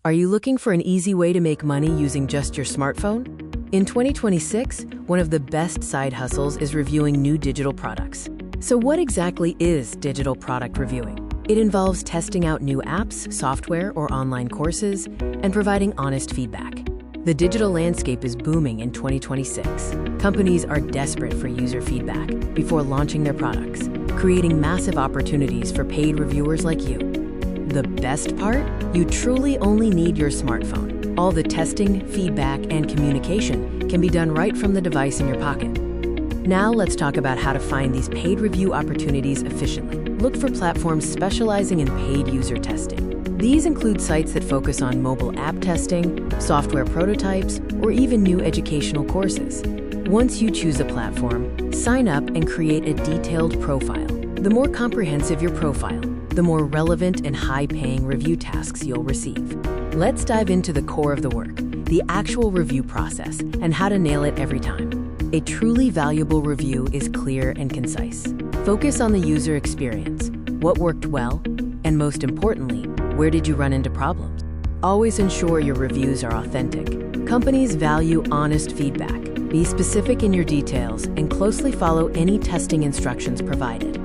Are you looking for an easy way to make money using just your smartphone? In 2026, one of the best side hustles is reviewing new digital products. So what exactly is digital product reviewing? It involves testing out new apps, software, or online courses, and providing honest feedback. The digital landscape is booming in 2026. Companies are desperate for user feedback before launching their products, creating massive opportunities for paid reviewers like you. The best part? You truly only need your smartphone. All the testing, feedback, and communication can be done right from the device in your pocket. Now let's talk about how to find these paid review opportunities efficiently. Look for platforms specializing in paid user testing. These include sites that focus on mobile app testing, software prototypes, or even new educational courses. Once you choose a platform, sign up and create a detailed profile. The more comprehensive your profile, the more relevant and high-paying review tasks you'll receive. Let's dive into the core of the work, the actual review process, and how to nail it every time. A truly valuable review is clear and concise. Focus on the user experience, what worked well, and most importantly, where did you run into problems? Always ensure your reviews are authentic. Companies value honest feedback. Be specific in your details and closely follow any testing instructions provided.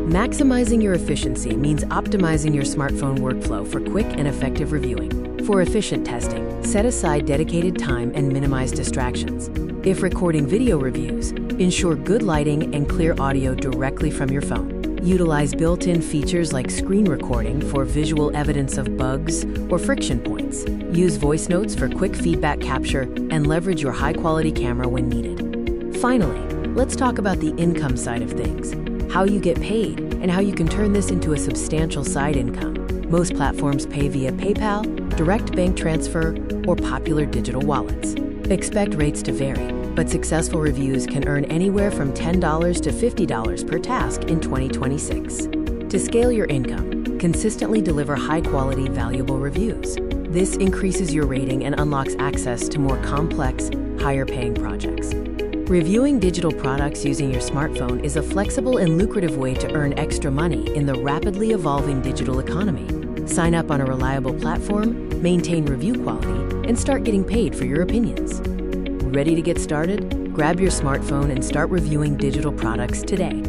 Maximizing your efficiency means optimizing your smartphone workflow for quick and effective reviewing. For efficient testing, set aside dedicated time and minimize distractions. If recording video reviews, ensure good lighting and clear audio directly from your phone. Utilize built-in features like screen recording for visual evidence of bugs or friction points. Use voice notes for quick feedback capture and leverage your high-quality camera when needed. Finally, let's talk about the income side of things. How you get paid, and how you can turn this into a substantial side income. Most platforms pay via PayPal, direct bank transfer, or popular digital wallets. Expect rates to vary, but successful reviews can earn anywhere from $10 to $50 per task in 2026. To scale your income, consistently deliver high-quality, valuable reviews. This increases your rating and unlocks access to more complex, higher-paying projects. Reviewing digital products using your smartphone is a flexible and lucrative way to earn extra money in the rapidly evolving digital economy. Sign up on a reliable platform, maintain review quality, and start getting paid for your opinions. Ready to get started? Grab your smartphone and start reviewing digital products today.